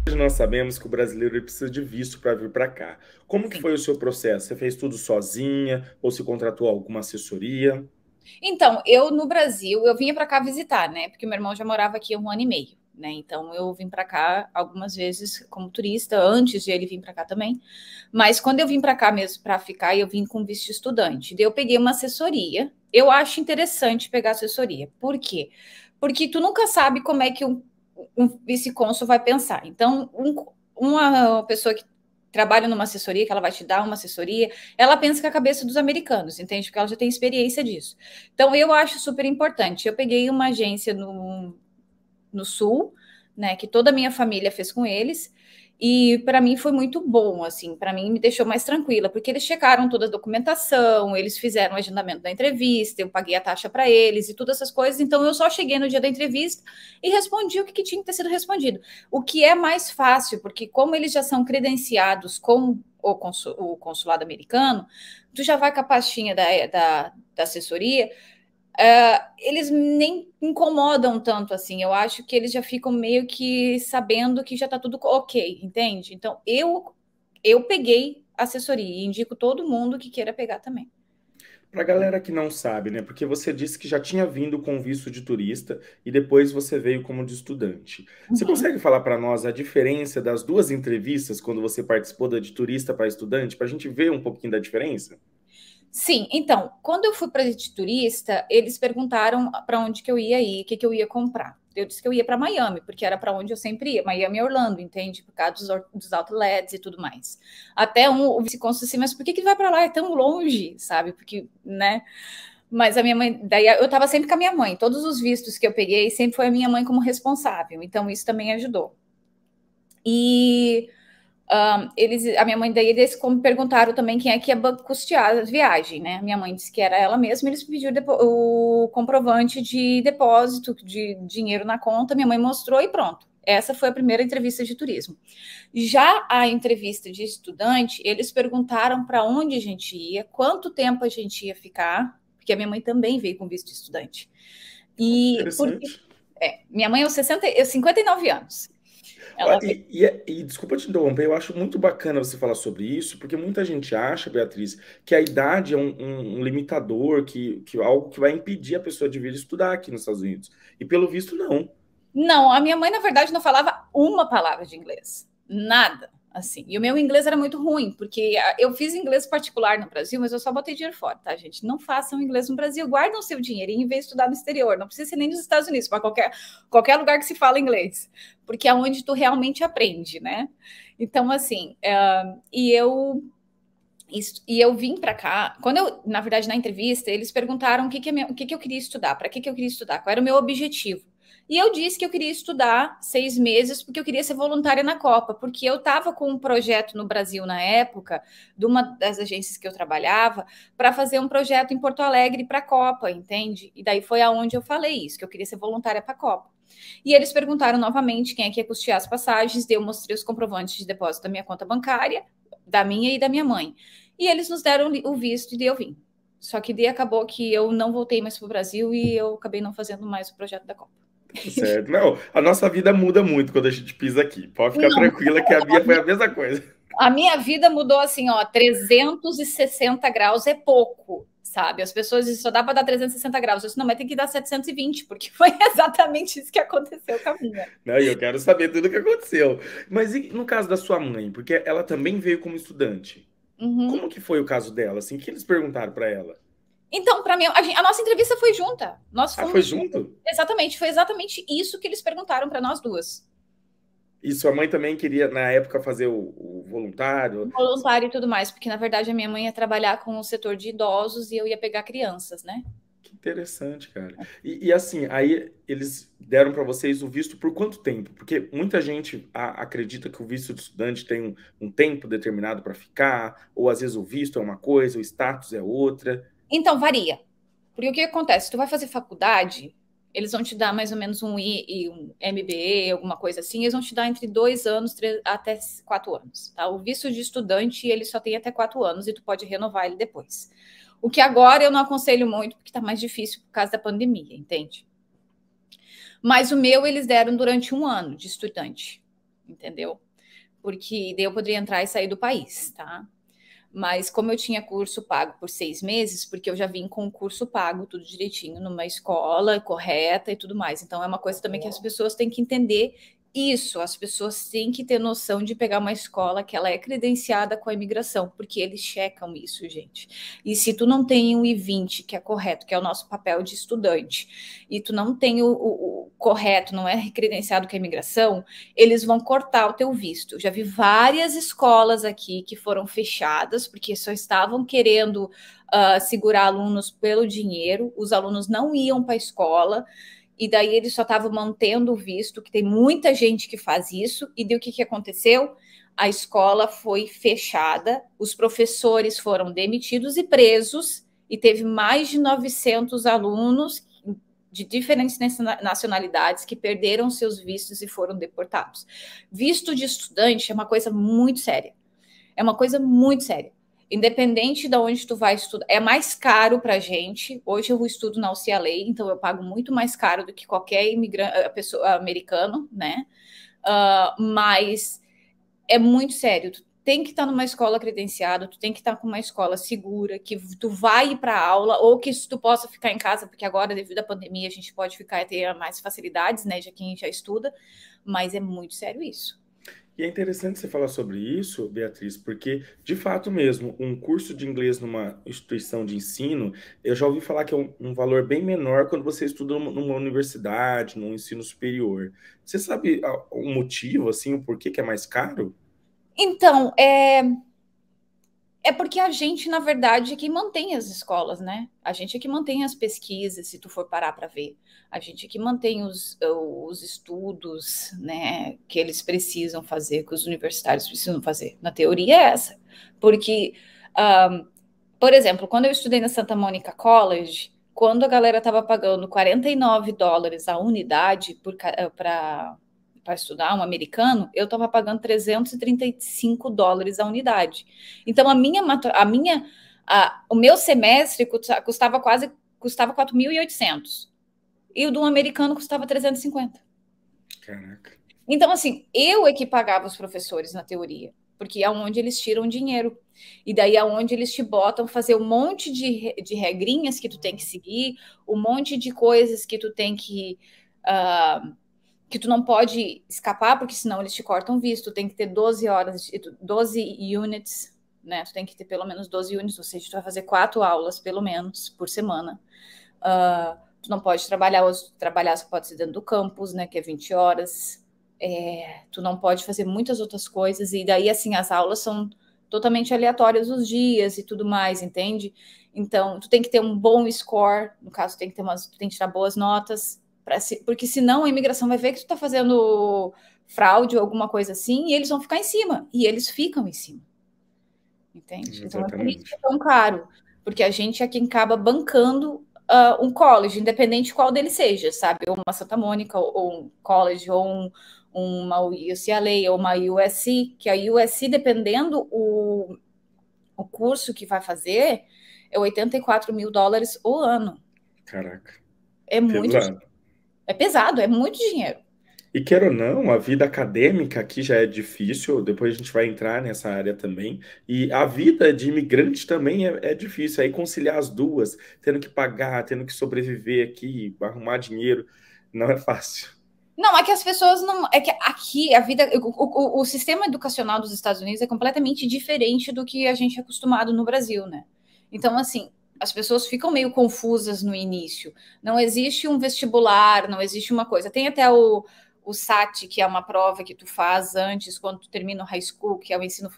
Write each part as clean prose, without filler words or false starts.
Hoje nós sabemos que o brasileiro ele precisa de visto para vir para cá. Como que Sim. foi o seu processo? Você fez tudo sozinha ou se contratou alguma assessoria? Então, eu no Brasil, eu vinha para cá visitar, né? Porque meu irmão já morava aqui há um ano e meio, né? Então eu vim para cá algumas vezes como turista, antes de ele vir para cá também. Mas quando eu vim para cá mesmo para ficar, eu vim com visto de estudante. Daí eu peguei uma assessoria. Eu acho interessante pegar assessoria. Por quê? Porque tu nunca sabe como é que um vice-cônsul vai pensar. Então, uma pessoa que trabalha numa assessoria, que ela vai te dar uma assessoria, ela pensa com a cabeça dos americanos, entende? Porque ela já tem experiência disso. Então, eu acho super importante. Eu peguei uma agência no Sul, né, que toda a minha família fez com eles, e para mim foi muito bom, assim, para mim me deixou mais tranquila, porque eles checaram toda a documentação, eles fizeram o agendamento da entrevista, eu paguei a taxa para eles e todas essas coisas, então eu só cheguei no dia da entrevista e respondi o que tinha que ter sido respondido. O que é mais fácil, porque como eles já são credenciados com o consulado americano, tu já vai com a pastinha da assessoria, eles nem incomodam tanto assim. Eu acho que eles já ficam meio que sabendo que já está tudo ok, entende? Então eu peguei assessoria e indico todo mundo que queira pegar também. Para a galera que não sabe, né? Porque você disse que já tinha vindo com visto de turista e depois você veio como de estudante. Você Uhum. consegue falar para nós a diferença das duas entrevistas quando você participou da de turista para estudante, para a gente ver um pouquinho da diferença? Sim, então, quando eu fui para de turista, eles perguntaram para onde que eu ia ir, o que eu ia comprar. Eu disse que eu ia para Miami, porque era para onde eu sempre ia, Miami e Orlando, entende? Por causa dos outlets e tudo mais. Até o vice-cônsul assim, mas por que vai para lá? É tão longe, sabe? Porque, né? Mas a minha mãe, daí eu estava sempre com a minha mãe. Todos os vistos que eu peguei, sempre foi a minha mãe como responsável. Então, isso também ajudou. E a minha mãe daí eles como perguntaram também quem é que ia custear a viagem, né? Minha mãe disse que era ela mesma, eles pediram o comprovante de depósito de dinheiro na conta, minha mãe mostrou e pronto. Essa foi a primeira entrevista de turismo. Já a entrevista de estudante, eles perguntaram para onde a gente ia, quanto tempo a gente ia ficar, porque a minha mãe também veio com visto de estudante. Oh, que E porque interessante. minha mãe é 59 anos. Ó, Ela e desculpa te interromper, eu acho muito bacana você falar sobre isso, porque muita gente acha, Beatriz, que a idade é um limitador, que algo que vai impedir a pessoa de vir estudar aqui nos Estados Unidos. E pelo visto, não. Não, a minha mãe, na verdade, não falava uma palavra de inglês. Nada, assim. E o meu inglês era muito ruim, porque eu fiz inglês particular no Brasil, mas eu só botei dinheiro fora, tá, gente? Não façam inglês no Brasil, guardem o seu dinheirinho e vem estudar no exterior. Não precisa ser nem nos Estados Unidos, para qualquer lugar que se fala inglês, porque é onde tu realmente aprende, né? Então, assim, e eu vim para cá, quando eu, na verdade, na entrevista, eles perguntaram o que eu queria estudar, para que eu queria estudar, qual era o meu objetivo. E eu disse que eu queria estudar 6 meses, porque eu queria ser voluntária na Copa, porque eu estava com um projeto no Brasil na época, de uma das agências que eu trabalhava, para fazer um projeto em Porto Alegre para a Copa, entende? E daí foi aonde eu falei isso, que eu queria ser voluntária para a Copa. E eles perguntaram novamente quem é que ia custear as passagens, eu mostrei os comprovantes de depósito da minha conta bancária, da minha e da minha mãe. E eles nos deram o visto e eu vim. Só que daí acabou que eu não voltei mais para o Brasil e eu acabei não fazendo mais o projeto da Copa. Tá certo. Não, a nossa vida muda muito quando a gente pisa aqui. Pode ficar Não, tranquila que a minha foi a mesma coisa. a minha vida mudou assim, ó, 360 graus é pouco, sabe? As pessoas dizem, só dá para dar 360 graus. Eu disse, não, mas tem que dar 720, porque foi exatamente isso que aconteceu com a minha. Não, e eu quero saber tudo o que aconteceu. Mas e no caso da sua mãe? Porque ela também veio como estudante. Uhum. Como que foi o caso dela? Assim, o que eles perguntaram para ela? Então, para mim, a nossa entrevista foi junta. Nós Ah, foi fomos juntas. junto? Exatamente, foi exatamente isso que eles perguntaram para nós duas. E sua mãe também queria, na época, fazer o voluntário? Voluntário e tudo mais, porque na verdade a minha mãe ia trabalhar com o setor de idosos e eu ia pegar crianças, né? Que interessante, cara. E assim, aí eles deram para vocês o visto por quanto tempo? Porque muita gente acredita que o visto de estudante tem um tempo determinado para ficar, ou às vezes o visto é uma coisa, o status é outra. Então varia. Porque o que acontece? Tu vai fazer faculdade, eles vão te dar mais ou menos um MBA, alguma coisa assim, eles vão te dar entre 2 anos, até 4 anos. Tá? O visto de estudante, ele só tem até 4 anos e tu pode renovar ele depois. O que agora eu não aconselho muito, porque está mais difícil por causa da pandemia, entende? Mas o meu eles deram durante um ano de estudante. entendeu? Porque daí eu poderia entrar e sair do país, tá? Mas como eu tinha curso pago por 6 meses, porque eu já vim com o curso pago, tudo direitinho, numa escola correta e tudo mais. Então é uma coisa também que as pessoas têm que entender isso. As pessoas têm que ter noção de pegar uma escola que ela é credenciada com a imigração, porque eles checam isso, gente. E se tu não tem um I-20, que é correto, que é o nosso papel de estudante, e tu não tem o correto, não é credenciado com a imigração, eles vão cortar o teu visto. Eu já vi várias escolas aqui que foram fechadas porque só estavam querendo segurar alunos pelo dinheiro, os alunos não iam para a escola, e daí eles só estavam mantendo o visto, que tem muita gente que faz isso, e daí o que aconteceu? A escola foi fechada, os professores foram demitidos e presos, e teve mais de 900 alunos de diferentes nacionalidades que perderam seus vistos e foram deportados. Visto de estudante é uma coisa muito séria. É uma coisa muito séria. Independente de onde tu vai estudar, é mais caro para a gente. Hoje eu estudo na UCLA, então eu pago muito mais caro do que qualquer imigrante, pessoa americano, né? Mas é muito sério. Tu tem que estar numa escola credenciada, tu tem que estar com uma escola segura, que tu vai ir para aula, ou que tu possa ficar em casa, porque agora, devido à pandemia, a gente pode ficar e ter mais facilidades, né, de quem já estuda, mas é muito sério isso. E é interessante você falar sobre isso, Beatriz, porque, de fato mesmo, um curso de inglês numa instituição de ensino, eu já ouvi falar que é um valor bem menor quando você estuda numa universidade, num ensino superior. Você sabe o motivo, assim, o porquê que é mais caro? Então, é porque a gente, na verdade, é que mantém as escolas, né? A gente é que mantém as pesquisas, se tu for parar para ver. A gente é que mantém os estudos, né, que eles precisam fazer, que os universitários precisam fazer. Na teoria é essa. Porque, por exemplo, quando eu estudei na Santa Monica College, quando a galera estava pagando $49 a unidade para estudar, um americano, eu estava pagando $335 a unidade. Então, o meu semestre custava 4.800 e o do americano custava 350. Caraca. Então, assim, eu é que pagava os professores na teoria, porque é onde eles tiram dinheiro. E daí é onde eles te botam fazer um monte de regrinhas que tu tem que seguir, um monte de coisas que tu tem que tu não pode escapar, porque senão eles te cortam visto. Tu tem que ter 12 horas, 12 units, né? Tu tem que ter pelo menos 12 units, ou seja, tu vai fazer 4 aulas, pelo menos, por semana. Tu não pode trabalhar só pode ser dentro do campus, né? Que é 20 horas. Tu não pode fazer muitas outras coisas, e daí, assim, as aulas são totalmente aleatórias os dias e tudo mais, entende? Então, tu tem que ter um bom score, no caso, tu tem que tirar boas notas, porque senão a imigração vai ver que tu tá fazendo fraude ou alguma coisa assim, e eles vão ficar em cima, e eles ficam em cima, entende? Então, é por isso que é Exatamente. tão caro, porque a gente é quem acaba bancando um college, independente de qual dele seja, sabe? Ou uma Santa Mônica, ou um college, ou uma UCLA, ou uma USC, que a USC, dependendo o curso que vai fazer, é $84.000 o ano. Caraca. É muito, Pesado. é pesado, é muito dinheiro. E quer ou não, a vida acadêmica aqui já é difícil, depois a gente vai entrar nessa área também. E a vida de imigrante também é difícil. Aí conciliar as duas, tendo que pagar, tendo que sobreviver aqui, arrumar dinheiro, não é fácil. Não, é que as pessoas não. É que aqui a vida. O sistema educacional dos Estados Unidos é completamente diferente do que a gente é acostumado no Brasil, né? Então, assim, as pessoas ficam meio confusas no início. Não existe um vestibular, não existe uma coisa. Tem até o SAT, que é uma prova que tu faz antes, quando tu termina o high school, que é o ensino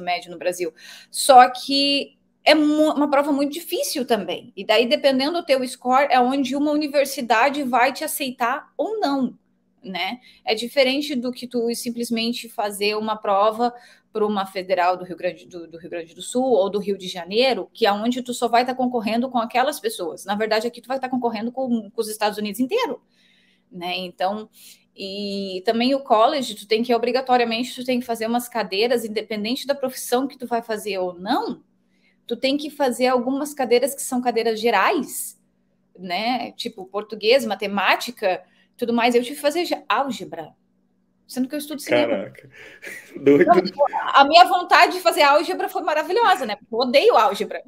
médio no Brasil. Só que é uma prova muito difícil também. E daí, dependendo do teu score, é onde uma universidade vai te aceitar ou não, né? É diferente do que tu simplesmente fazer uma prova para uma federal do Rio Grande do Sul ou do Rio de Janeiro, que é onde tu só vai estar concorrendo com aquelas pessoas. Na verdade, aqui tu vai estar concorrendo com os Estados Unidos inteiro, né? Então, e também o college, tu tem que obrigatoriamente tu tem que fazer umas cadeiras, independente da profissão que tu vai fazer ou não, tu tem que fazer algumas cadeiras que são cadeiras gerais, né? Tipo português, matemática, tudo mais. Eu tive que fazer álgebra. sendo que eu estudo cinema. Caraca, doido. Não, tipo, a minha vontade de fazer álgebra foi maravilhosa, né? Porque eu odeio álgebra.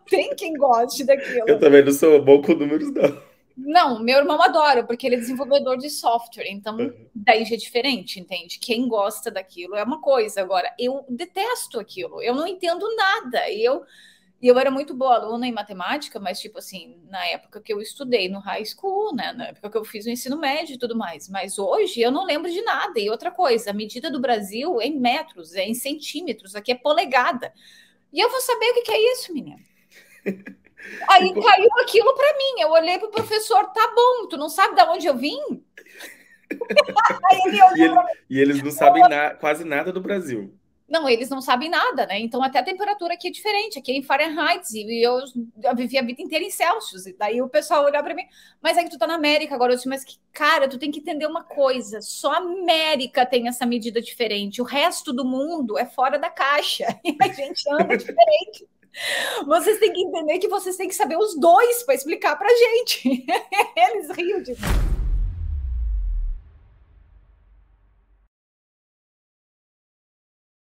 Tem quem goste daquilo. Eu também não sou bom com números, não. Não, meu irmão adora, porque ele é desenvolvedor de software, então daí já é diferente, entende? Quem gosta daquilo é uma coisa. Agora, eu detesto aquilo, eu não entendo nada. E eu era muito boa aluna em matemática, mas, tipo assim, na época que eu estudei no high school, né? Na época que eu fiz o ensino médio e tudo mais. Mas hoje eu não lembro de nada. E outra coisa, a medida do Brasil é em metros, é em centímetros, aqui é polegada. E eu vou saber o que é isso, menina. Aí caiu aquilo para mim. Eu olhei para o professor, tá bom, tu não sabe de onde eu vim? Aí ele olhou. E eles não sabem quase nada do Brasil. Não, eles não sabem nada, né? Então até a temperatura aqui é diferente, aqui é em Fahrenheit, e eu vivi a vida inteira em Celsius. E daí o pessoal olhar para mim, mas é que tu tá na América agora. Eu disse, mas que, cara, tu tem que entender uma coisa: só a América tem essa medida diferente, o resto do mundo é fora da caixa, e a gente anda diferente. Vocês têm que entender que vocês têm que saber os dois para explicar pra gente. Eles riam de mim.